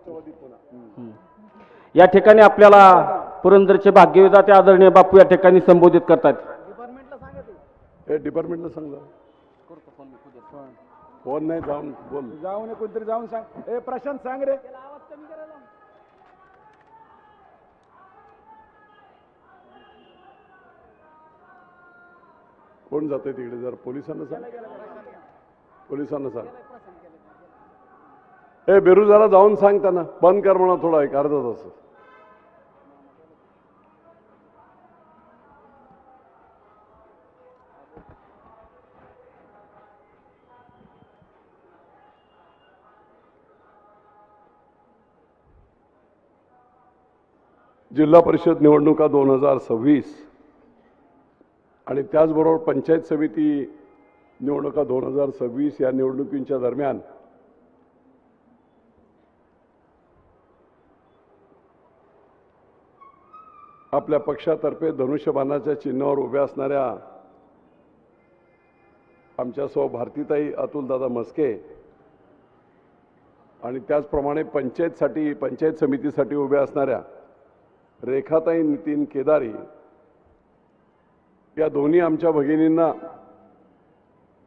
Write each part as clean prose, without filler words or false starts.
राष्ट्रवादी पुन्हा। या ठिकाणी आपल्याला पुरंदरचे भाग्यविधाते आदरणीय बापू या ठिकाणी संबोधित करतात. हे डिपार्टमेंटला सांग जा. फोन नाही जाऊन बोल. जाऊन कोणतरी जाऊन सांग. ए प्रशांत सांग रे. कोण जाते तिकडे जर पोलिसांना सांग. पोलिसांना सांग. ए बेरुजाला जाऊन सांग त्यांना बंद कर म्हणा थोडा एक अर्धा तास. जिल्हा परिषद निवडणुका 2026 आणि त्याचबरोबर पंचायत समिती निवडणुका 2026 या निवडणुकींच्या दरम्यान आपल्या पक्षातर्फे धनुष्यबाणाच्या चिन्हावर उभ्या असणाऱ्या आमच्यासोबत भारतीताई अतुलदादा मस्के आणि त्याचप्रमाणे पंचायत समितीसाठी उभ्या असणाऱ्या रेखाताई नितीन केदारी या दोन्ही आमच्या भगिनींना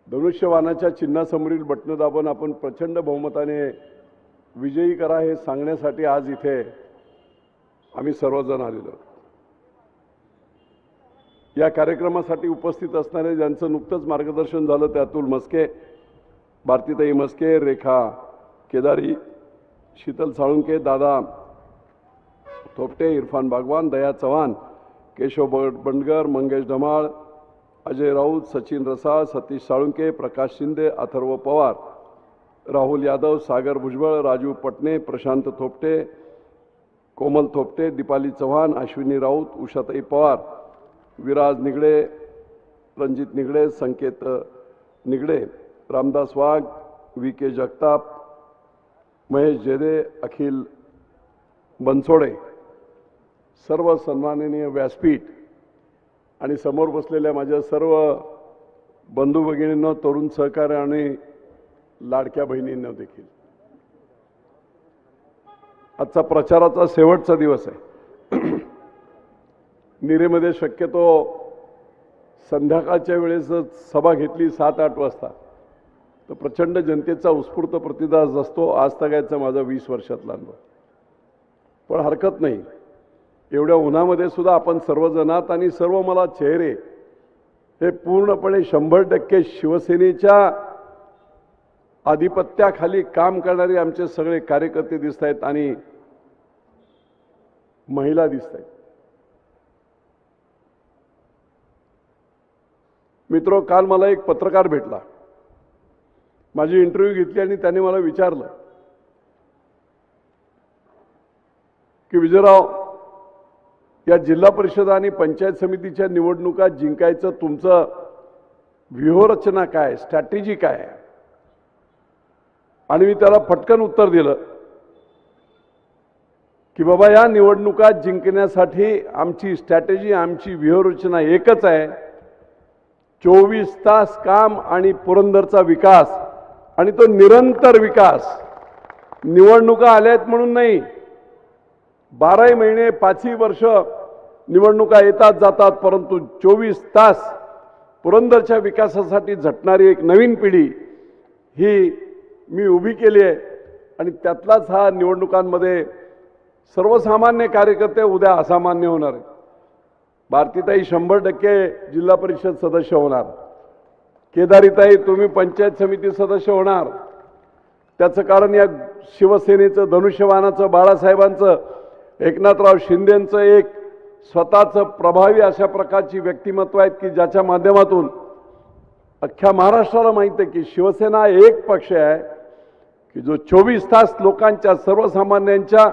धनुष्यबाणाच्या चिन्हासमोरील बटणं दाबून आपण प्रचंड बहुमताने विजयी करा हे सांगण्यासाठी आज इथे आम्ही सर्वजण आलेलो. या कार्यक्रमासाठी उपस्थित असणारे ज्यांचं नुकतंच मार्गदर्शन झालं ते अतुल मस्के, भारतीताई मस्के, रेखा केदारी, शीतल साळुंके, दादा थोपटे, इरफान बागवान, दया चव्हाण, केशव बंडगर, मंगेश धमाळ, अजय राऊत, सचिन रसाळ, सतीश साळुंके, प्रकाश शिंदे, अथर्व पवार, राहुल यादव, सागर भुजबळ, राजू पटणे, प्रशांत थोपटे, कोमल थोपटे, दीपाली चव्हाण, अश्विनी राऊत, उषाताई पवार, विराज निगडे, रणजित निगडे, संकेत निगडे, रामदास वाघ, व्ही के जगताप, महेश जेदे, अखिल बनसोडे, सर्व सन्माननीय व्यासपीठ आणि समोर बसलेल्या माझ्या सर्व बंधू भगिनींना, तरुण सहकार्य आणि लाडक्या बहिणींना देखील आजचा प्रचाराचा शेवटचा दिवस आहे. निरेमध्ये शक्यतो संध्याकाळच्या वेळेसच सभा घेतली 7-8 वाजता तर प्रचंड जनतेचा उत्स्फूर्त प्रतिसाद असतो. आज तगायचा माझा 20 वर्षातला अनुभव. पण हरकत नाही, एवढ्या उन्हामध्ये सुद्धा आपण सर्वजणात आणि सर्व मला चेहरे हे पूर्णपणे 100% शिवसेनेच्या आधिपत्याखाली काम करणारे आमचे सगळे कार्यकर्ते दिसत आहेत आणि महिला दिसत आहेत. मित्रो, काल मला एक पत्रकार भेटला, माझी इंटरव्ह्यू घेतली आणि त्याने मला विचारलं की विजयराव, या जिल्हा परिषद आणि पंचायत समितीच्या निवडणुका जिंकायचं तुमचं व्यूहरचना काय, स्ट्रॅटेजी काय? आणि मी त्याला फटकन उत्तर दिलं की बाबा, या निवडणुका जिंकण्यासाठी आमची स्ट्रॅटेजी, आमची व्यूहरचना एकच आहे, 24 तास काम आणि पुरंदरचा विकास, आणि तो निरंतर विकास. निवडणुका आल्यात म्हणून नाही, 12 महिने 5 वर्ष निवडणुका येतात जातात, परंतु 24 तास पुरंदरच्या विकासासाठी झटणारी एक नवीन पिढी ही मी उभी केली आहे. आणि त्यातलाच हा निवडणुकांमध्ये सर्वसामान्य कार्यकर्ते उद्या असामान्य होणार आहेत. भारतीताई 100% जिल्हा परिषद सदस्य होणार, केदारीताई तुम्ही पंचायत समिती सदस्य होणार. त्याचं कारण या शिवसेनेचं, धनुष्यबाणाचं, बाळासाहेबांचं, एकनाथराव शिंदेंचं एक स्वतःचं प्रभावी अशा प्रकारची व्यक्तिमत्व आहेत की ज्याच्या माध्यमातून अख्ख्या महाराष्ट्राला माहीत आहे की शिवसेना एक पक्ष आहे की जो 24 तास लोकांच्या, सर्वसामान्यांच्या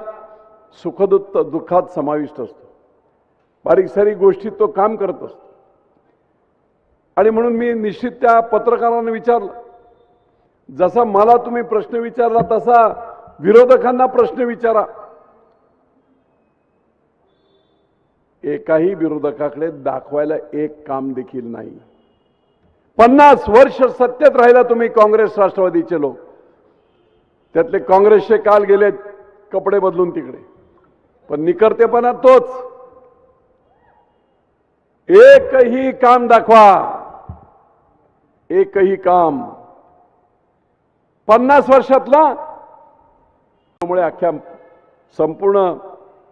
दुःखात समाविष्ट असतो. बारीक सारीक गोष्टीत तो काम करत असतो. आणि म्हणून मी निश्चित त्या पत्रकारांना विचारलं, जसा मला तुम्ही प्रश्न विचारला तसा विरोधकांना प्रश्न विचारा. एकाही विरोधकाकडे दाखवायला एक काम देखील नाही. 50 वर्ष सत्तेत राहिला तुम्ही काँग्रेस राष्ट्रवादीचे लोक, त्यातले काँग्रेसचे काल गेलेत कपडे बदलून तिकडे, पण निकरतेपणा तोच. एकही काम दाखवा, एकही काम 50 वर्षातला. त्यामुळे अख्ख्या संपूर्ण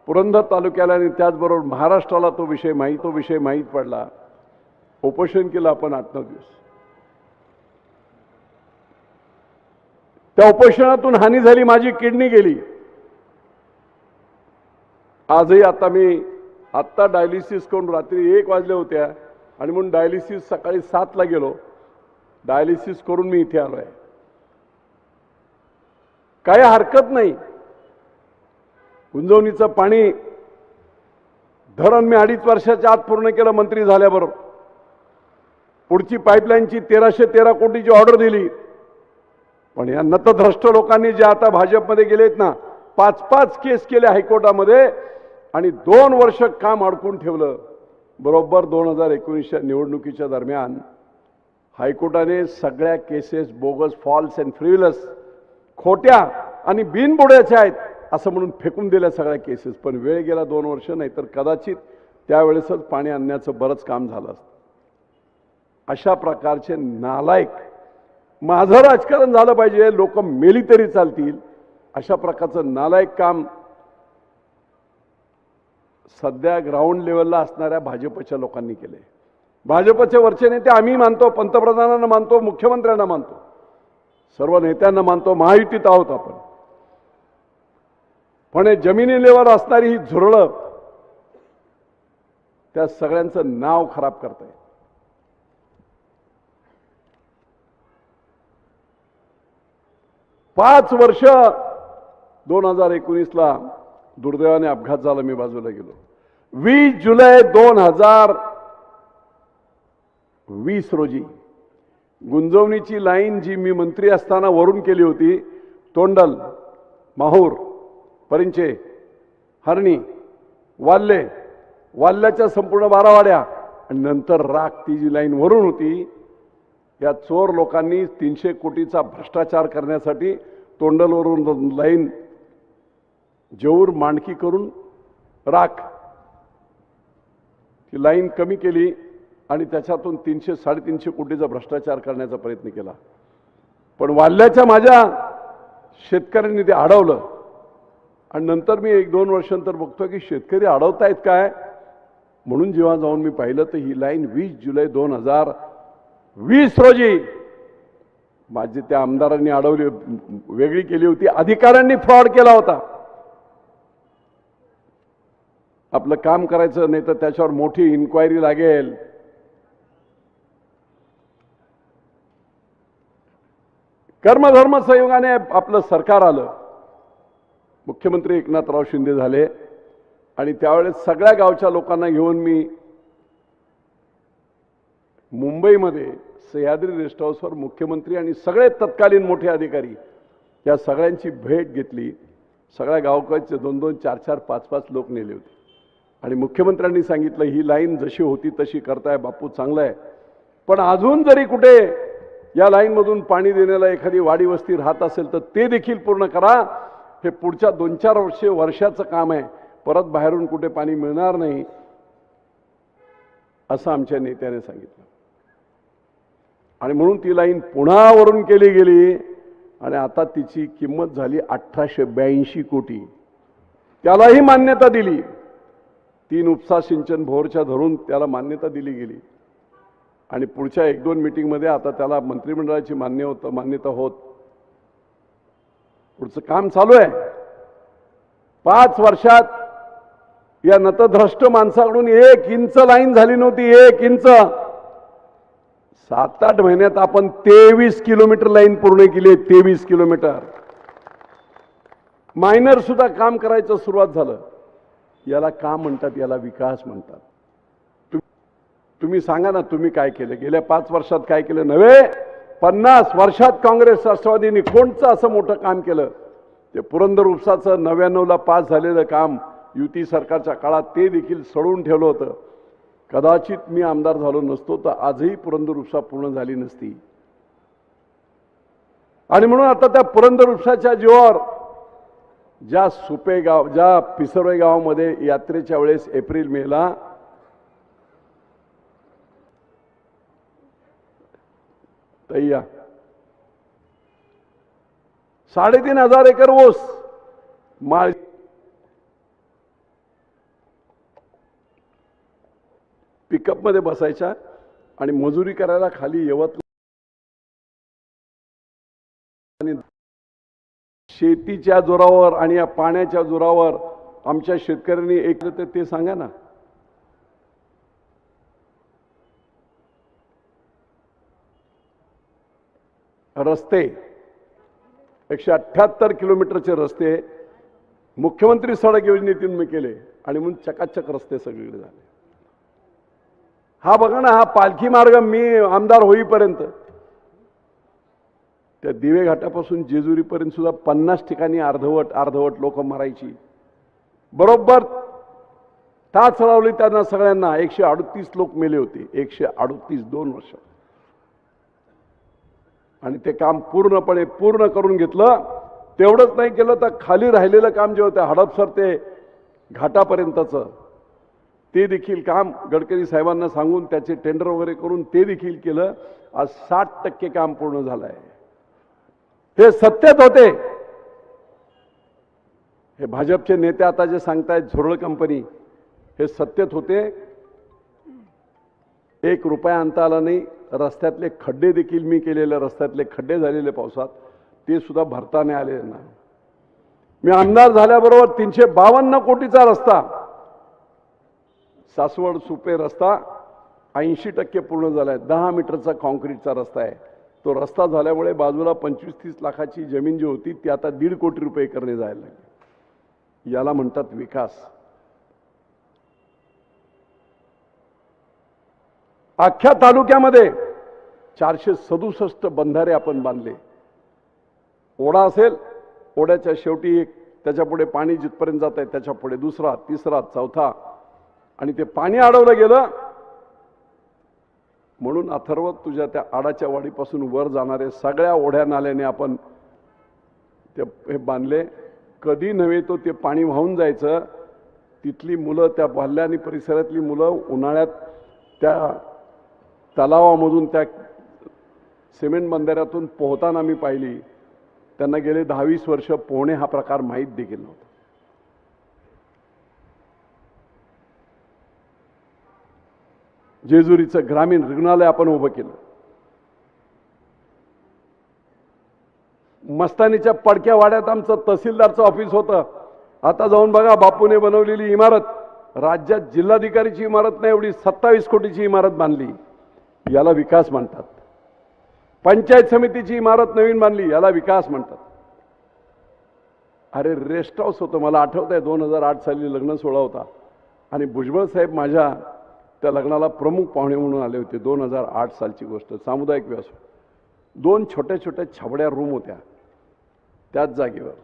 पुरंदर तालुक्याला आणि त्याचबरोबर महाराष्ट्राला तो विषय माहीत पडला. उपोषण केलं आपण 8-9 दिवस. त्या उपोषणातून हानी झाली, माझी किडनी गेली. आजही आत्ता डायलिसिस करून रात्री 1 वाजले होत्या आणि म्हणून डायलिसिस सकाळी 7ला गेलो. डायलिसिस करून मी इथे आलोय. काही हरकत नाही. गुंजवणीचं पाणी धरण मी 2.5 वर्षाच्या आत पूर्ण केलं मंत्री झाल्याबरोबर. पुढची पाईपलाईनची 1313 कोटीची ऑर्डर दिली. पण या नतद्रष्ट लोकांनी जे आता भाजपमध्ये गेलेत ना, 5-5 केस केले हायकोर्टामध्ये आणि 2 वर्ष काम अडकून ठेवलं. बरोबर 2019च्या निवडणुकीच्या दरम्यान हायकोर्टाने सगळ्या केसेस बोगस, फॉल्स अँड फ्रिव्हिलस, खोट्या आणि बिनबुड्याच्या आहेत असं म्हणून फेकून दिल्या सगळ्या केसेस. पण वेळ गेला 2 वर्ष, नाही तर कदाचित त्यावेळेसच पाणी आणण्याचं बरंच काम झालं असतं. अशा प्रकारचे नालायक, माझं राजकारण झालं पाहिजे, लोक मेली तरी चालतील, अशा प्रकारचं नालायक काम सध्या ग्राउंड लेवलला असणाऱ्या भाजपच्या लोकांनी केले. भाजपचे वरचे नेते आम्ही मानतो, पंतप्रधानांना मानतो, मुख्यमंत्र्यांना मानतो, सर्व नेत्यांना मानतो, महायुतीत आहोत आपण. पण हे जमिनी लेवल असणारी ही झुरळं त्या सगळ्यांचं नाव खराब करताय. पाच वर्ष 2019ला दुर्दैवाने अपघात झाला, मी बाजूला गेलो. 20 जुलै 2020 रोजी गुंजवणीची लाईन जी मी मंत्री असताना वरून केली होती, तोंडल, माहूर, परिंचे, हरणी, वाल्याच्या संपूर्ण 12 वाड्या आणि नंतर राख, ती जी लाईन वरून होती, या चोर लोकांनी 300 कोटीचा भ्रष्टाचार करण्यासाठी तोंडलवरून लाईन जेऊर मांडकी करून राख ती लाईन कमी केली आणि त्याच्यातून 300-350 कोटीचा भ्रष्टाचार करण्याचा प्रयत्न केला. पण वाल्याच्या माझ्या शेतकऱ्यांनी ते अडवलं आणि नंतर मी 1-2 वर्षांतर बघतो की शेतकरी अडवतायत काय, म्हणून जेव्हा जाऊन मी पाहिलं तर ही लाईन 20 जुलै 2020 रोजी माझी त्या आमदारांनी अडवली, वेगळी केली होती, अधिकाऱ्यांनी फ्रॉड केला होता. आपलं काम करायचं नाही तर त्याच्यावर मोठी इन्क्वायरी लागेल. कर्मधर्म संयोगाने आपलं सरकार आलं, मुख्यमंत्री एकनाथराव शिंदे झाले आणि त्यावेळेस सगळ्या गावच्या लोकांना घेऊन मी मुंबईमध्ये सह्याद्री रेस्ट हाऊसवर मुख्यमंत्री आणि सगळे तत्कालीन मोठे अधिकारी या सगळ्यांची भेट घेतली. सगळ्या गावकऱ्यांचे 2-2, 4-4, 5-5 लोक नेले होते आणि मुख्यमंत्र्यांनी सांगितलं ही लाईन जशी होती तशी करताय बापू, चांगलं आहे, पण अजून जरी कुठे या लाईनमधून पाणी देण्याला एखादी वाडी वस्ती राहत असेल तर ते देखील पूर्ण करा. हे पुढच्या 2-4 वर्षाचं काम आहे, परत बाहेरून कुठे पाणी मिळणार नाही असं आमच्या नेत्याने सांगितलं. आणि म्हणून ती लाईन पुन्हा वरून केली गेली आणि आता तिची किंमत झाली 1882 कोटी. त्यालाही मान्यता दिली. 3 उपसा सिंचन भोरच्या धरून त्याला मान्यता दिली गेली आणि पुढच्या 1-2 मीटिंगमध्ये आता त्याला मंत्रिमंडळाची मान्यता होत पुढचं काम चालू आहे. 5 वर्षात या नतद्रष्ट माणसाकडून 1 इंच लाईन झाली नव्हती, 1 इंच. 7-8 महिन्यात आपण 23 किलोमीटर लाईन पूर्ण केली आहे, 23 किलोमीटर. मायनर सुद्धा काम करायचं सुरुवात झालं. याला काम म्हणतात, याला विकास म्हणतात. तुम्ही सांगा ना, तुम्ही काय केलं गेल्या 5 वर्षात? काय केलं नव्हे, 50 वर्षात काँग्रेस राष्ट्रवादीने कोणचं असं मोठं काम केलं? ते पुरंदर उपसाचं 99ला पास झालेलं काम युती सरकारच्या काळात ते देखील सडवून ठेवलं होतं. कदाचित मी आमदार झालो नसतो तर आजही पुरंदर उपसा पूर्ण झाली नसती. आणि म्हणून आता त्या पुरंदर उपसाच्या जीवावर ज्या सुपे गाव, ज्या पिसरोई गावामध्ये यात्रेच्या वेळेस एप्रिल मेला तैया 3,500 एकर ऊस माळ पिकअप मध्ये बसायच्या आणि मजुरी करायला खाली येवत आणि शेतीच्या जोरावर आणि या पाण्याच्या जोरावर आमच्या शेतकऱ्यांनी ऐकलं तर ते सांगा ना. रस्ते 178 किलोमीटरचे रस्ते मुख्यमंत्री सडक योजनेतून मी केले आणि म्हणून चकाचक रस्ते सगळीकडे झाले. हा बघा ना, हा पालखी मार्ग मी आमदार होईपर्यंत त्या दिवे घाटापासून जेजुरीपर्यंत सुद्धा 50 ठिकाणी अर्धवट लोक मरायची. बरोबर टाच लावली त्यांना सगळ्यांना. 138 लोक मेले होते. 138 2 वर्ष. आणि ते काम पूर्णपणे पूर्ण करून घेतलं. तेवढंच नाही केलं तर खाली राहिलेलं काम जे होतं हडपसर ते घाटापर्यंतचं ते देखील काम गडकरी साहेबांना सांगून त्याचे टेंडर वगैरे करून ते देखील केलं. आज 60% काम पूर्ण झालं आहे. हे सत्यात होते. हे भाजपचे नेते आता जे सांगतायत झुरळ कंपनी, हे सत्यात होते. 1 रुपया आणता आला नाही. रस्त्यातले खड्डे देखील मी केलेले, रस्त्यातले खड्डे झालेले पावसात ते सुद्धा भरता नाही आले ना. मी आमदार झाल्याबरोबर 352 कोटीचा रस्ता, सासवड सुपे रस्ता 80% पूर्ण झालाय. 10 मीटरचा कॉन्क्रीटचा रस्ता आहे. तो रस्ता झाल्यामुळे बाजूला 25-30 लाखाची जमीन जी होती ती आता 1.5 कोटी रुपये करणे जायला लागली. याला म्हणतात विकास. अख्ख्या तालुक्यामध्ये 467 बंधारे आपण बांधले. ओढा असेल, ओढ्याच्या शेवटी एक, त्याच्या पुढे पाणी जिथपर्यंत जात आहे त्याच्या पुढे दुसरा, तिसरा, चौथा, आणि ते पाणी अडवलं गेलं म्हणून अथर्व तुझ्या त्या आडाच्या वाडीपासून वर जाणारे सगळ्या ओढ्या नाल्याने आपण ते हे बांधले. कधी नव्हे तो ते पाणी वाहून जायचं. तिथली मुलं, त्या बाल्ल्या आणि परिसरातली मुलं उन्हाळ्यात त्या तलावामधून त्या सिमेंट बंधाऱ्यातून पोहताना मी पाहिली. त्यांना गेले 10-20 वर्ष पोहणे हा प्रकार माहीत देखील नव्हता. जेजुरीचं ग्रामीण रुग्णालय आपण उभं केलं. मस्तानीच्या पडक्या वाड्यात आमचं तहसीलदारचं ऑफिस होतं. आता जाऊन बघा, बापूने बनवलेली इमारत, राज्यात जिल्हाधिकारीची इमारत नाही एवढी 27 कोटीची इमारत बांधली. याला विकास म्हणतात. पंचायत समितीची इमारत नवीन बांधली, याला विकास म्हणतात. अरे रेस्ट हाऊस होतं, मला आठवत आहे 2008 साली लग्न सोहळा होता आणि भुजबळ साहेब माझ्या त्या लग्नाला प्रमुख पाहुणे म्हणून आले होते. 2008 सालची गोष्ट. सामुदायिक व्यासपीठ, 2 छोट्या छोट्या छाबड्या रूम होत्या त्याच जागेवर.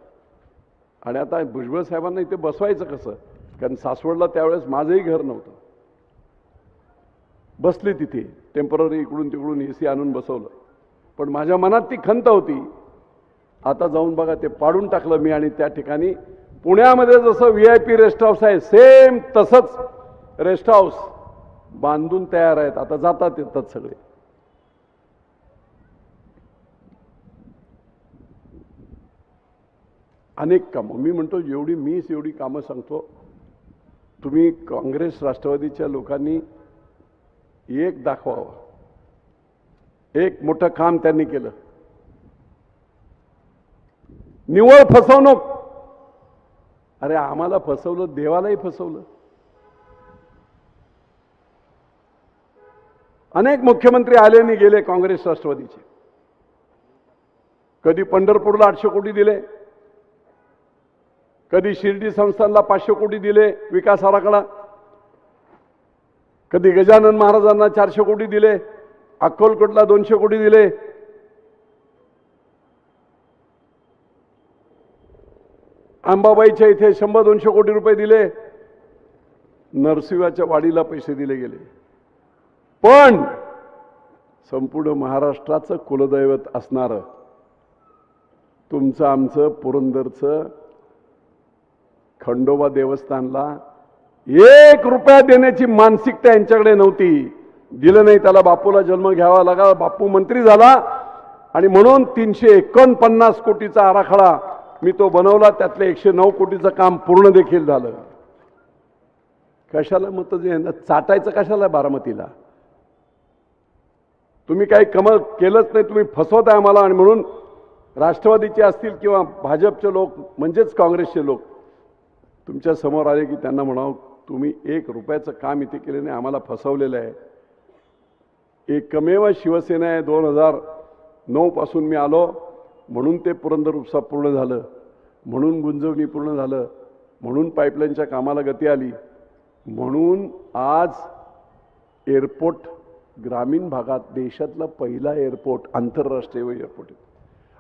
आणि आता भुजबळ साहेबांना इथे बसवायचं कसं, कारण सासवडला त्यावेळेस माझंही घर नव्हतं. बसले तिथे टेम्पररी, इकडून तिकडून AC आणून बसवलं. पण माझ्या मनात ती खंत होती. आता जाऊन बघा, ते पाडून टाकलं मी आणि त्या ठिकाणी पुण्यामध्ये जसं VIP रेस्ट हाऊस आहे सेम तसंच रेस्ट हाऊस बांधून तयार आहेत. आता जातात येतात सगळे. अनेक कामं मी म्हणतो, एवढी कामं सांगतो. तुम्ही काँग्रेस राष्ट्रवादीच्या लोकांनी एक दाखवावं. एक मोठं काम त्यांनी केलं. निव्वळ फसवणूक. अरे आम्हाला फसवलं, देवालाही फसवलं. अनेक मुख्यमंत्री आले आणि गेले काँग्रेस राष्ट्रवादीचे. कधी पंढरपूरला 800 कोटी दिले, कधी शिर्डी संस्थानला 500 कोटी दिले विकास आराखडा, कधी गजानन महाराजांना 400 कोटी दिले, अक्कलकोटला 200 कोटी दिले. अंबाबाईच्या इथे 100-200 कोटी रुपये दिले. नरसिंहाच्या वाडीला पैसे दिले गेले. पण संपूर्ण महाराष्ट्राचं कुलदैवत असणारं तुमचं आमचं पुरंदरचं खंडोबा देवस्थानला 1 रुपया देण्याची मानसिकता यांच्याकडे नव्हती. दिलं नाही, त्याला बापूला जन्म घ्यावा लागला, बापू मंत्री झाला आणि म्हणून 349 कोटीचा आराखडा मी तो बनवला. त्यातले 109 कोटीचं काम पूर्ण देखील झालं. कशाला मत चाटायचं कशाला बारामतीला? तुम्ही काही कमल केलंच नाही, तुम्ही फसवताय आम्हाला. आणि म्हणून राष्ट्रवादीचे असतील किंवा भाजपचे लोक म्हणजेच काँग्रेसचे लोक तुमच्या समोर आले की त्यांना म्हणावं तुम्ही 1 रुपयाचं काम इथे केलं नाही, आम्हाला फसवलेलं आहे. एकमेव शिवसेना आहे. 2009 पासून मी आलो म्हणून ते पुरंदर उपसा पूर्ण झालं, म्हणून गुंजवणी पूर्ण झालं, म्हणून पाईपलाईनच्या कामाला गती आली, म्हणून आज एअरपोर्ट ग्रामीण भागात देशातला पहिला एअरपोर्ट, आंतरराष्ट्रीय एअरपोर्ट.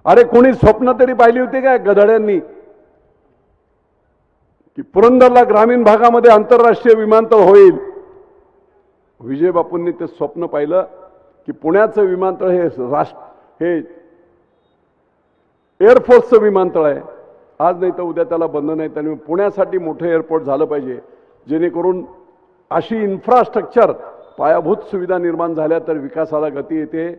अरे कोणी स्वप्न तरी पाहिली होती काय गधाड्यांनी की पुरंदरला ग्रामीण भागामध्ये आंतरराष्ट्रीय विमानतळ होईल? विजय बापूंनी ते स्वप्न पाहिलं की पुण्याचं विमानतळ हे एअरफोर्सचं विमानतळ आहे. आज नाही तर उद्या त्याला बंद नाही. त्यामुळे पुण्यासाठी मोठं एअरपोर्ट झालं पाहिजे, जेणेकरून अशी इन्फ्रास्ट्रक्चर पायाभूत सुविधा निर्माण झाल्या तर विकासाला गती येते.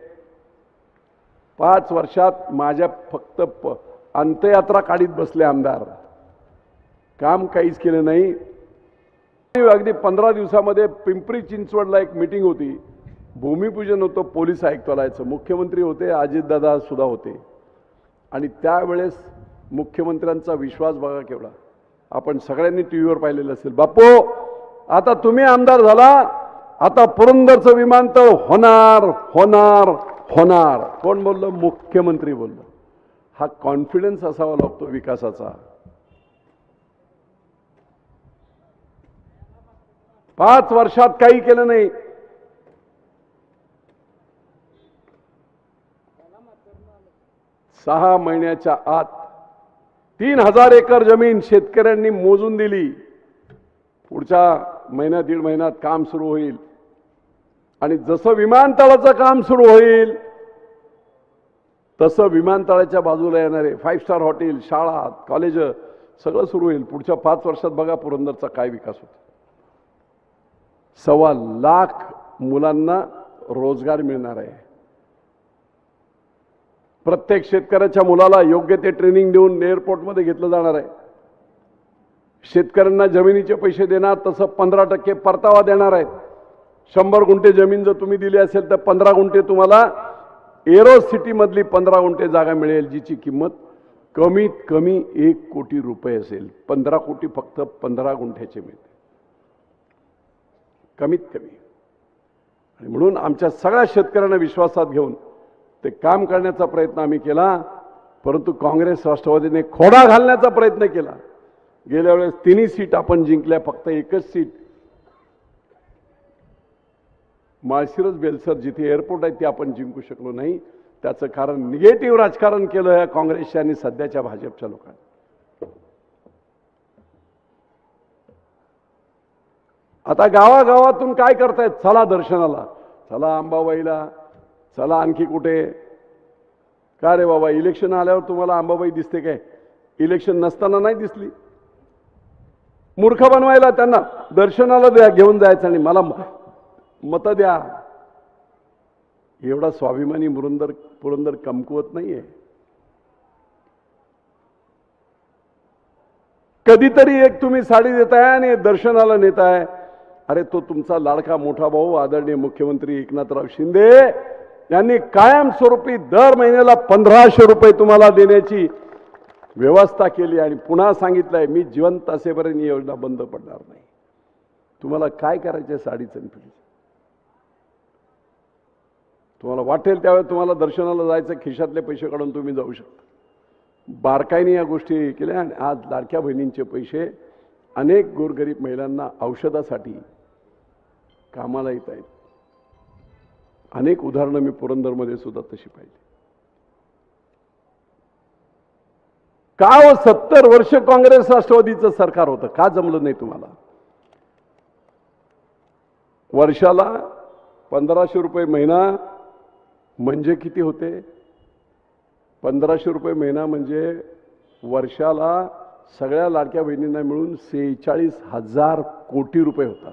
5 वर्षात माझ्या फक्त अंत्ययात्रा काढीत बसले आमदार, काम काहीच केलं नाही. अगदी 15 दिवसामध्ये पिंपरी चिंचवडला एक मीटिंग होती, भूमिपूजन होतं, पोलीस आयुक्तालयाचं, मुख्यमंत्री होते, अजितदादा सुद्धा होते. आणि त्यावेळेस मुख्यमंत्र्यांचा विश्वास बघा केवढा. आपण सगळ्यांनी टीव्हीवर पाहिलेलं असेल. बापू आता तुम्ही आमदार झाला, आता पुरंदरचं विमानतळ होणार होणार होणार. कोण बोललं? मुख्यमंत्री बोललं. हा कॉन्फिडन्स असावा लागतो विकासाचा. 5 वर्षात काही केलं नाही. सहा महिन्याच्या आत 3000 एकर जमीन शेतकऱ्यांनी मोजून दिली. पुढच्या महिन्यात 1.5 महिन्यात काम सुरू होईल. आणि जसं विमानतळाचं काम सुरू होईल तसं विमानतळाच्या बाजूला येणारे 5 स्टार हॉटेल, शाळा, कॉलेज सगळं सुरू होईल. पुढच्या 5 वर्षात बघा पुरंदरचा काय विकास होतो. 1.25 लाख मुलांना रोजगार मिळणार आहे. प्रत्येक शेतकऱ्याच्या मुलाला योग्य ते ट्रेनिंग देऊन एअरपोर्टमध्ये घेतलं जाणार आहे. शेतकऱ्यांना जमिनीचे पैसे देणार तसं 15% परतावा देणार आहेत. 100 गुंठे जमीन जर तुम्ही दिली असेल तर 15 गुंठे तुम्हाला एरो सिटीमधली 15 गुंठे जागा मिळेल, जिची किंमत कमीत कमी 1 कोटी रुपये असेल. 15 कोटी फक्त 15 गुंठ्याचे मिळते कमीत कमी. आणि म्हणून आमच्या सगळ्या शेतकऱ्यांना विश्वासात घेऊन ते काम करण्याचा प्रयत्न आम्ही केला. परंतु काँग्रेस राष्ट्रवादीने खोडा घालण्याचा प्रयत्न केला. गेल्या वेळेस 3 सीट आपण जिंकल्या, फक्त 1च सीट माळशिरस बेलसर जिथे एअरपोर्ट आहे ते आपण जिंकू शकलो नाही. त्याचं कारण निगेटिव्ह राजकारण केलं आहे काँग्रेसच्या आणि सध्याच्या भाजपच्या लोकांनी. आता गावागावातून काय करतायत? चला दर्शनाला, चला अंबाबाईला, चला आणखी कुठे. का रे बाबा, इलेक्शन आल्यावर तुम्हाला अंबाबाई दिसते काय? इलेक्शन नसताना नाही दिसली? मूर्ख बनवायला त्यांना दर्शनाला द्या, घेऊन जायचं आणि मला मत द्या. एवढा स्वाभिमानी पुरंदर कमकुवत नाहीये. कधीतरी एक तुम्ही साडी देताय आणि दर्शनाला नेताय. अरे तो तुमचा लाडका मोठा भाऊ आदरणीय मुख्यमंत्री एकनाथराव शिंदे यांनी कायमस्वरूपी दर महिन्याला 1500 रुपये तुम्हाला देण्याची व्यवस्था केली. आणि पुन्हा सांगितलंय मी जिवंत असेपर्यंत ही योजना बंद पडणार नाही. तुम्हाला काय करायचे साडीचं आणि पिढीचं? तुम्हाला वाटेल त्यावेळेस तुम्हाला दर्शनाला जायचं, खिशातले पैसे काढून तुम्ही जाऊ शकता. बारकाईने या गोष्टी केल्या आणि आज लाडक्या बहिणींचे पैसे अनेक गोरगरीब महिलांना औषधासाठी कामाला येत आहेत. अनेक उदाहरणं मी पुरंदरमध्ये सुद्धा तशी पाहिली. का 70 वर्ष काँग्रेस राष्ट्रवादीचं सरकार होतं, का जमलं नाही तुम्हाला? वर्षाला 1500 रुपये महिना म्हणजे किती होते? 1500 रुपये महिना म्हणजे वर्षाला सगळ्या लाडक्या बहिणींना मिळून 46,000 कोटी रुपये होतात.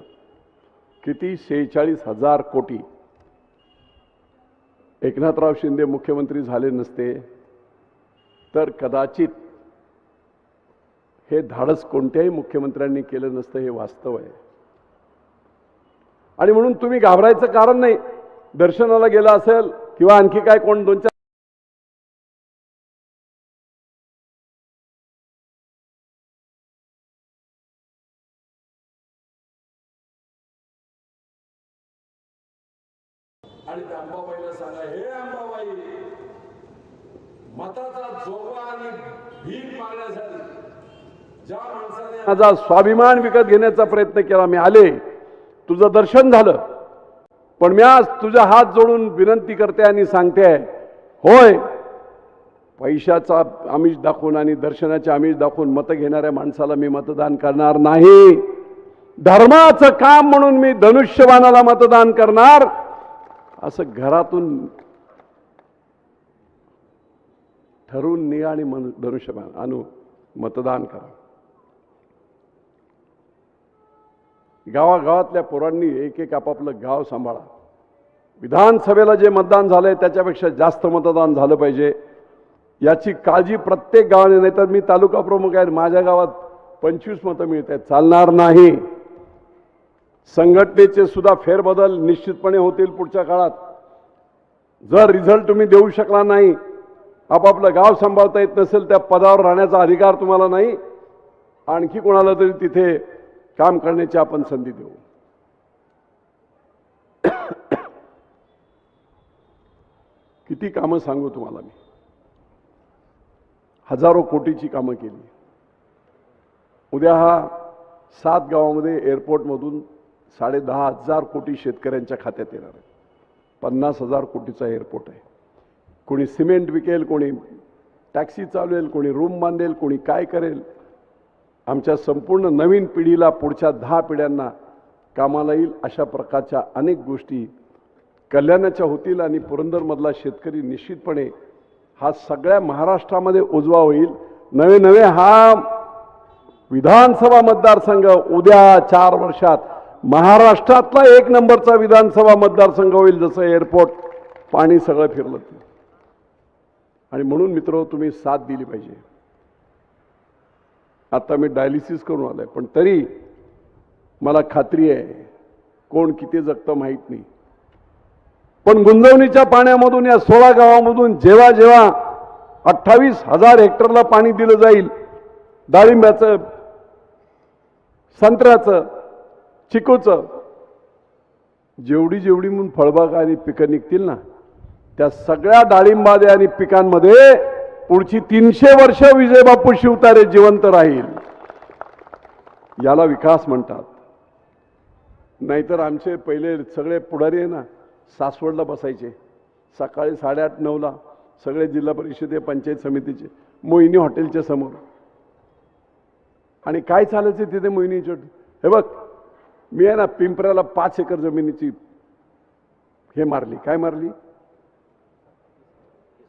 किती? 46,000 कोटी. एकनाथराव शिंदे मुख्यमंत्री झाले नसते तर कदाचित हे धाडस कोणत्याही मुख्यमंत्र्यांनी केलं नसतं, हे वास्तव आहे. आणि म्हणून तुम्ही घाबरायचं कारण नाही. दर्शनाला गेला असेल किंवा आणखी काय कोण दोन चार आणि त्या अंबाबाईला सांगा, हे अंबाबाई, मताचा जोगवा आणि भीक मागण्यासाठी ज्या माणसाने माझा स्वाभिमान विकत घेण्याचा प्रयत्न केला, मी आले, तुझं दर्शन झालं, पण मी आज तुझा हात जोडून विनंती करते आणि सांगते, होय, पैशाचा आमिष दाखवून आणि दर्शनाचे आमिष दाखवून मत घेणाऱ्या माणसाला मी मतदान करणार नाही. धर्माचं काम म्हणून मी धनुष्यबाणाला मतदान करणार. असं घरातून ठरवून निघा आणि धनुष्यबाण आणू, मतदान करा. गावागावातल्या पोरांनी एक एक आपापलं गाव सांभाळा. विधानसभेला जे मतदान झालंय त्याच्यापेक्षा जास्त मतदान झालं पाहिजे याची काळजी प्रत्येक गावाने. नाहीतर मी तालुका प्रमुख आहे, माझ्या गावात 25 मतं मिळत आहेत, चालणार नाही. संघटनेचे सुद्धा फेरबदल निश्चितपणे होतील पुढच्या काळात. जर रिझल्ट तुम्ही देऊ शकला नाही, आपापलं गाव सांभाळता येत नसेल, त्या पदावर राहण्याचा अधिकार तुम्हाला नाही. आणखी कोणाला तरी तिथे काम करण्याची आपण संधी देऊ. किती कामं सांगू तुम्हाला मी. हजारो कोटीची कामं केली. उद्या हा 7 गावामध्ये एअरपोर्टमधून 10,500 कोटी शेतकऱ्यांच्या खात्यात येणार आहे. 50,000 कोटीचा एअरपोर्ट आहे. कोणी सिमेंट विकेल, कोणी टॅक्सी चालवेल, कोणी रूम बांधेल, कोणी काय करेल. आमच्या संपूर्ण नवीन पिढीला, पुढच्या 10 पिढ्यांना कामाला येईल अशा प्रकारच्या अनेक गोष्टी कल्याणाच्या होतील. आणि पुरंदरमधला शेतकरी निश्चितपणे हा सगळ्या महाराष्ट्रामध्ये उजवा होईल. नवे नवे हा विधानसभा मतदारसंघ उद्या 4 वर्षात महाराष्ट्रातला 1 नंबरचा विधानसभा मतदारसंघ होईल. जसं एअरपोर्ट, पाणी सगळं फिरलं. आणि म्हणून मित्र, तुम्ही साथ दिली पाहिजे. आता मी डायलिसिस करून आलोय, पण तरी मला खात्री आहे कोण किती जगतं माहीत नाही. पण गुंजवणीच्या पाण्यामधून या 16 गावामधून जेव्हा जेव्हा 28,000 हेक्टरला पाणी दिलं जाईल, डाळिंब्याचं, संत्र्याचं, चिकूचं, जेवढी जेवढी म्हणून फळबाग आणि पिकं निघतील ना, त्या सगळ्या डाळिंबामध्ये आणि पिकांमध्ये पुढची 300 वर्ष विजय बापू शिवतारे जिवंत राहील. याला विकास म्हणतात. नाहीतर आमचे पहिले सगळे पुढारी आहे ना, सासवडला बसायचे सकाळी 8:30-9ला सगळे जिल्हा परिषदे, पंचायत समितीचे, मोहिनी हॉटेलच्या समोर. आणि काय चालायचं तिथे मोहिनीच्या? हे बघ, मी आहे ना पिंपऱ्याला 5 एकर जमिनीची हे मारली. काय मारली?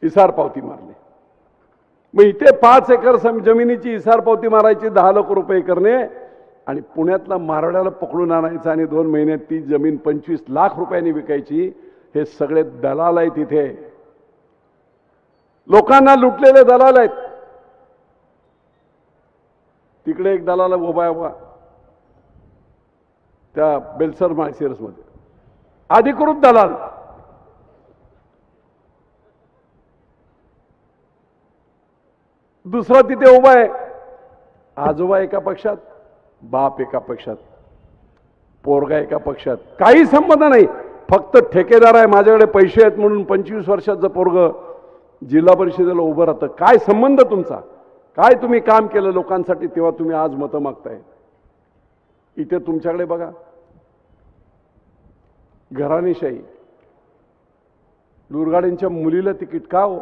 इसार पावती मारली. मग इथे 5 एकर जमिनीची इसार पावती मारायची 10 लाख रुपये करणे, आणि पुण्यातला मारवाड्याला पकडून आणायचं आणि 2 महिन्यात ती जमीन 25 लाख रुपयांनी विकायची. हे सगळे दलाल आहेत. इथे लोकांना लुटलेले दलाल आहेत. तिकडे एक दलाल उभा आहे त्या बेलसर माळशिरस मध्ये, अधिकृत दलाल. दुसरा तिथे उभा आहे, आजोबा एका पक्षात, बाप एका पक्षात, पोरगा एका पक्षात. काही संबंध नाही, फक्त ठेकेदार आहे. माझ्याकडे पैसे आहेत म्हणून 25 वर्षाचं पोरग जिल्हा परिषदेला उभं राहतं. काय संबंध तुमचा? काय तुम्ही काम केलं लोकांसाठी तेव्हा तुम्ही आज मतं मागताय? इथे तुमच्याकडे बघा, घराणेशाही. लुरगाड्यांच्या मुलीला तिकीट का हो?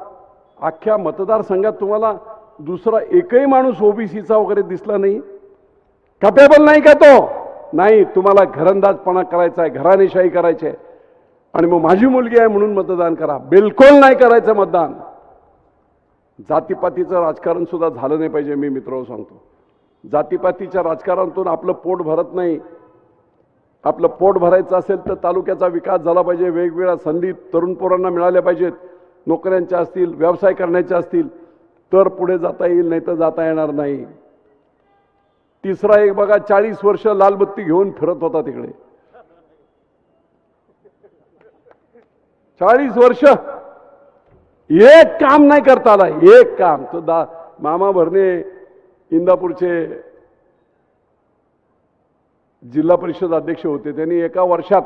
अख्ख्या मतदारसंघात तुम्हाला दुसरा एकही माणूस ओबीसीचा वगैरे दिसला नाही? कॅपेबल नाही का तो? नाही, तुम्हाला घरंदाजपणा करायचा आहे, घराणेशाही करायची आहे. आणि मग माझी मुलगी आहे म्हणून मतदान करा. बिलकुल नाही करायचं मतदान. जातीपातीचं राजकारण सुद्धा झालं नाही पाहिजे. मी मित्रांनो सांगतो, जातीपातीच्या राजकारणातून आपलं पोट भरत नाही. आपलं पोट भरायचं असेल तर तालुक्याचा विकास झाला पाहिजे. वेगवेगळ्या संधी तरुण पोरांना मिळाल्या पाहिजेत. नोकऱ्यांच्या असतील, व्यवसाय करण्याच्या असतील तर पुढे जाता येईल, नाही तर जाता येणार नाही. तिसरा एक बघा, 40 वर्ष लालबत्ती घेऊन फिरत होता तिकडे. 40 वर्ष एक काम नाही करता आला. एक काम तो मामा भरणे इंदापूरचे जिल्हा परिषद अध्यक्ष होते. त्यांनी एका वर्षात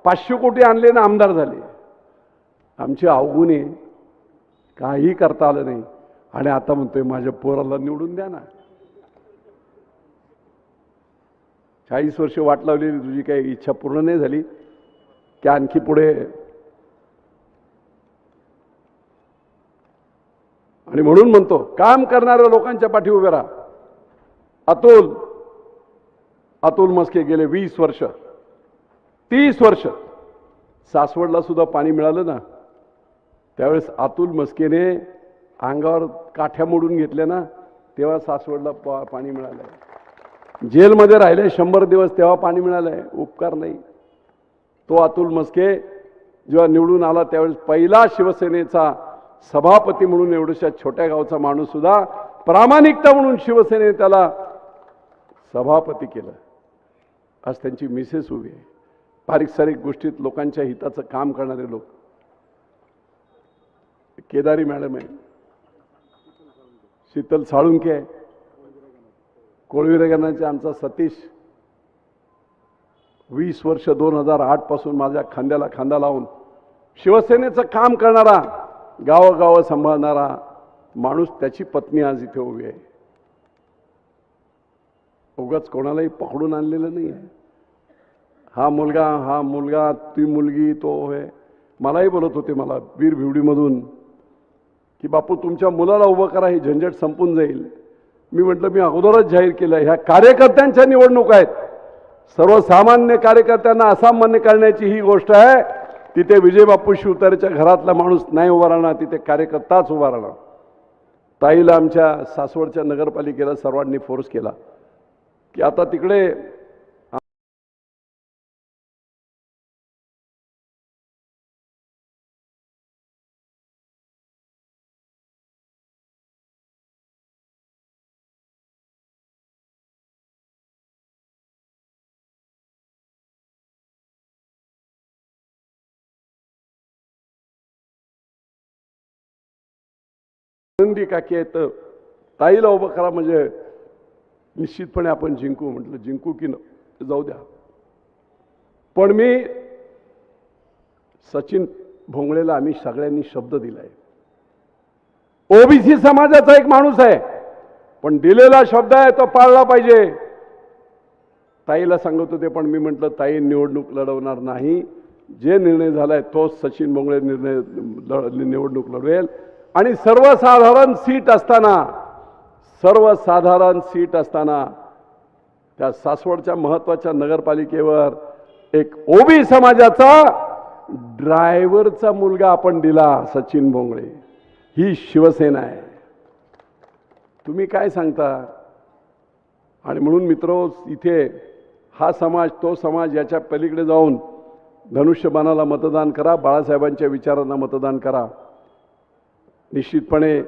500 कोटी आणले ना आमदार झाले. आमचे अवगुणे काही करता आलं नाही आणि आता म्हणतोय माझ्या पोराला निवडून द्या ना. 40 वर्ष वाट लावलेली तुझी काही इच्छा पूर्ण नाही झाली की आणखी पुढे. आणि म्हणून म्हणतो, काम करणाऱ्या लोकांच्या पाठी उभे राहा. अतुल मस्के गेले 20 वर्ष 30 वर्ष सासवडला सुद्धा पाणी मिळालं ना, त्यावेळेस अतुल मस्केने अंगावर काठ्या मोडून घेतल्या ना, तेव्हा सासवडला पाणी मिळालंय. जेलमध्ये राहिले 100 दिवस तेव्हा पाणी मिळालंय. उपकार नाही. तो अतुल मस्के जेव्हा निवडून आला त्यावेळेस पहिला शिवसेनेचा सभापती म्हणून एवढ्याशा छोट्या गावचा माणूस सुद्धा प्रामाणिकता म्हणून शिवसेनेने त्याला सभापती केलं. आज त्यांची मिसेस उभी आहे. बारीक सारीक गोष्टीत लोकांच्या हिताचं काम करणारे लोक. केदारी मॅडम आहे, शीतल साळुंके आहे, कोळविरेगणाचे आमचा सतीश 20 वर्ष 2008 पासून माझ्या खांद्याला खांदा लावून शिवसेनेचं काम करणारा, गावोगाव सांभाळणारा माणूस, त्याची पत्नी आज इथे उभी आहे. उगाच कोणालाही पकडून आणलेलं नाही आहे. हा मुलगा ती मुलगी तो आहे. मलाही बोलत होते, मला वीर भिवडीमधून, की बापू तुमच्या मुलाला उभं करा, ही झंझट संपून जाईल. मी म्हटलं मी अगोदरच जाहीर केलं, ह्या कार्यकर्त्यांच्या निवडणूक आहेत. सर्वसामान्य कार्यकर्त्यांना असामान्य करण्याची ही गोष्ट आहे. तिथे विजय बापू शिवतारेच्या घरातला माणूस नाही उभा राहणार, तिथे कार्यकर्ताच उभा राहणार. ताईला आमच्या सासवडच्या नगरपालिकेला सर्वांनी फोर्स केला की आता तिकडे आनंदी काकी आहेत, ताईला उभं करा म्हणजे निश्चितपणे आपण जिंकू. म्हटलं जिंकू की न जाऊ द्या. पण मी सचिन भोंगळेला आम्ही सगळ्यांनी शब्द दिलाय. ओबीसी समाजाचा एक माणूस आहे, पण दिलेला शब्द आहे तो पाळला पाहिजे. ताईला सांगत होते, पण मी म्हटलं ताई निवडणूक लढवणार नाही. जे निर्णय झालाय तोच सचिन भोंगळे निवडणूक लढवेल. आणि सर्वसाधारण सीट असताना त्या सासवडच्या महत्वाच्या नगरपालिकेवर एक ओबी समाजाचा ड्रायव्हरचा मुलगा आपण दिला, सचिन भोंगळे. ही शिवसेना आहे. तुम्ही काय सांगता? आणि म्हणून मित्रो, इथे हा समाज तो समाज याच्या पलीकडे जाऊन धनुष्यबाणाला मतदान करा, बाळासाहेबांच्या विचारांना मतदान करा. निश्चितपणे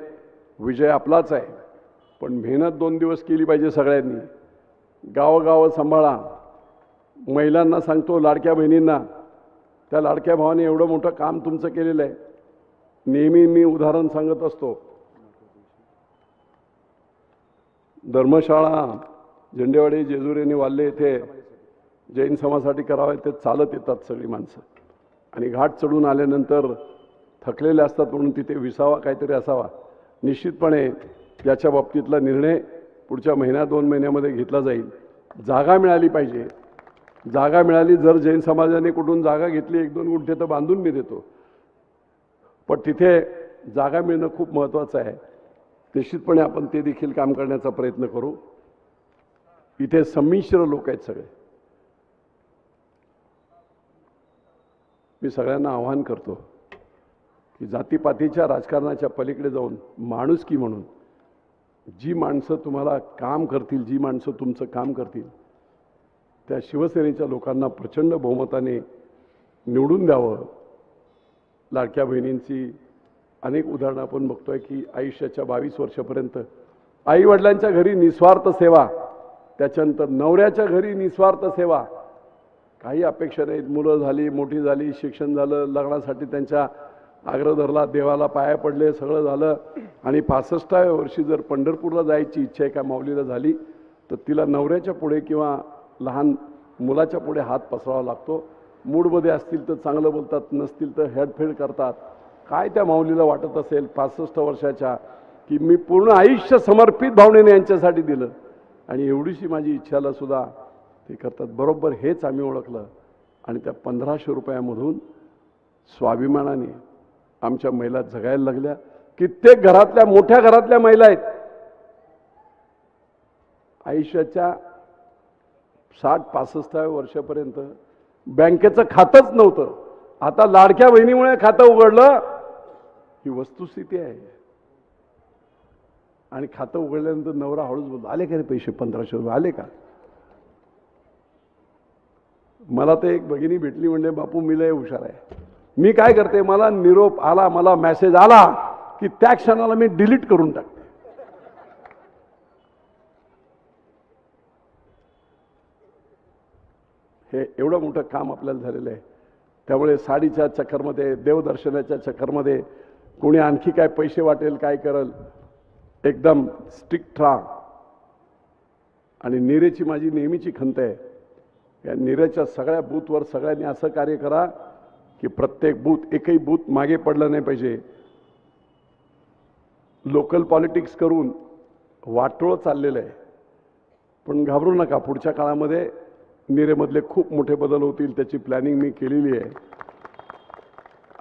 विजय आपलाच आहे. पण मेहनत 2 दिवस केली पाहिजे सगळ्यांनी. गावोगाव सांभाळा. महिलांना सांगतो, लाडक्या बहिणींना, त्या लाडक्या भावाने एवढं मोठं काम तुमचं केलेलं आहे. नेहमी मी उदाहरण सांगत असतो. धर्मशाळा झेंडेवाडी जेजुरीने वाल्ले येथे जैन समाजासाठी करावे ते चालत येतात सगळी माणसं. आणि घाट चढून आल्यानंतर थकलेले असतात, म्हणून तिथे विसावा काहीतरी असावा. निश्चितपणे याच्या बाबतीतला निर्णय पुढच्या महिन्या 2 महिन्यामध्ये घेतला जाईल. जागा मिळाली पाहिजे. जागा मिळाली, जर जैन समाजाने कुठून जागा घेतली 1-2 गुंठे तर बांधून मी देतो. पण तिथे जागा मिळणं खूप महत्त्वाचं आहे. निश्चितपणे आपण ते देखील काम करण्याचा प्रयत्न करू. इथे संमिश्र लोक आहेत सगळे. मी सगळ्यांना आवाहन करतो की जातीपातीच्या राजकारणाच्या पलीकडे जाऊन माणुसकी म्हणून जी माणसं तुम्हाला काम करतील, जी माणसं तुमचं काम करतील, त्या शिवसेनेच्या लोकांना प्रचंड बहुमताने निवडून द्यावं. लाडक्या बहिणींची अनेक उदाहरणं आपण बघतोय की आयुष्याच्या 22 वर्षापर्यंत आईवडिलांच्या घरी निस्वार्थ सेवा, त्याच्यानंतर नवऱ्याच्या घरी निस्वार्थ सेवा, काही अपेक्षा नाहीत. मुलं झाली, मोठी झाली, शिक्षण झालं, लग्नासाठी त्यांच्या आग्रह धरला, देवाला पाया पडले, सगळं झालं आणि 65व्या वर्षी जर पंढरपूरला जायची इच्छा एका माऊलीला झाली तर तिला नवऱ्याच्या पुढे किंवा लहान मुलाच्या पुढे हात पसरावा लागतो. मूडमध्ये असतील तर चांगलं बोलतात, नसतील तर हेडफेड करतात. काय त्या माऊलीला वाटत असेल 65 वर्षाच्या की मी पूर्ण आयुष्य समर्पित भावनेने यांच्यासाठी दिलं आणि एवढीशी माझी इच्छाला सुद्धा ते करतात. बरोबर हेच आम्ही ओळखलं आणि त्या 1500 रुपयामधून स्वाभिमानाने आमच्या महिला जगायला लागल्या. कित्येक घरातल्या, मोठ्या घरातल्या महिला आहेत, आयुष्याच्या 60-65व्या वर्षापर्यंत बँकेचं खातंच नव्हतं. आता लाडक्या बहिणीमुळे खातं उघडलं, ही वस्तुस्थिती आहे. आणि खातं उघडल्यानंतर नवरा हळूच बोलतो, आले का रे पैसे 1500 रुपये आले का? मला तर एक भगिनी भेटली, म्हणजे बापू मी लय हुशार आहे. मी काय करते, मला निरोप आला, मला मेसेज आला की त्या क्षणाला मी डिलीट करून टाकते. हे एवढं मोठं काम आपल्याला झालेलं आहे. त्यामुळे साडीच्या चक्करमध्ये, देवदर्शनाच्या चक्करमध्ये कोणी आणखी काय पैसे वाटेल, काय करेल, एकदम स्ट्रिक्ट राहा. आणि नीरेची माझी नेहमीची खंत आहे, या नीरेच्या सगळ्या बूथवर सगळ्यांनी असं कार्य करा की प्रत्येक बूथ, एकही बूथ मागे पडलं नाही पाहिजे. लोकल पॉलिटिक्स करून वाटोळं चाललेलं आहे. पण घाबरू नका, पुढच्या काळामध्ये नीरेमधले खूप मोठे बदल होतील, त्याची प्लॅनिंग मी केलेली आहे.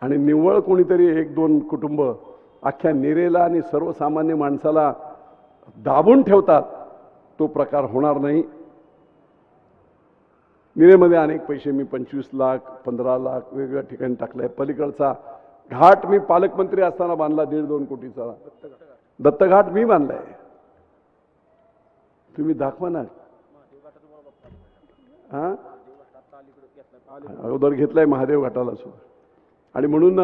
आणि निव्वळ कोणीतरी 1-2 कुटुंब अख्ख्या नीरेला आणि सर्वसामान्य माणसाला दाबून ठेवतात, तो प्रकार होणार नाही. नीरेमध्ये अनेक पैसे मी 25 लाख, 15 लाख वेगवेगळ्या ठिकाणी टाकलाय. पलीकडचा घाट मी पालकमंत्री असताना बांधला, 1.5-2 कोटीचा दत्तघाट मी बांधलाय. तुम्ही दाखवा ना. हा, अगोदर घेतलाय महादेव घाटाला सुद्धा. आणि म्हणून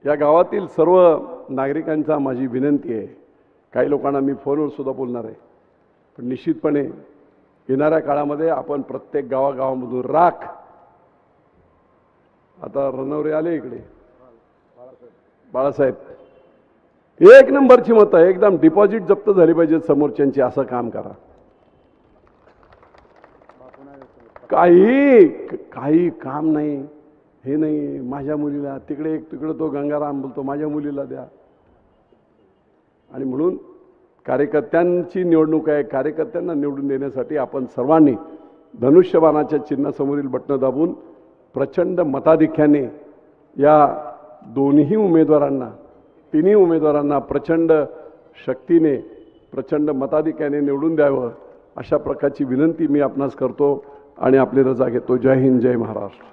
या गावातील सर्व नागरिकांचा माझी विनंती आहे, काही लोकांना मी फोनवर सुद्धा बोलणार आहे, पण निश्चितपणे येणाऱ्या काळामध्ये आपण प्रत्येक गावागावामधून राख. आता रणवरे आले इकडे, बाळासाहेब, 1 नंबरची मतं, एकदम डिपॉझिट जप्त झाली पाहिजे समोरच्यांची, असं काम करा. काही काम नाही, हे नाही, माझ्या मुलीला तिकडे तो गंगाराम बोलतो माझ्या मुलीला द्या. आणि म्हणून कार्यकर्त्यांची निवडणूक आहे. कार्यकर्त्यांना निवडून देण्यासाठी आपण सर्वांनी धनुष्यबाणाच्या चिन्हासमोरील बटणं दाबून प्रचंड मताधिक्याने या दोन्ही उमेदवारांना, तिन्ही उमेदवारांना प्रचंड शक्तीने, प्रचंड मताधिक्याने निवडून द्यावं, अशा प्रकारची विनंती मी आपणास करतो आणि आपली रजा घेतो. जय हिंद, जय महाराष्ट्र.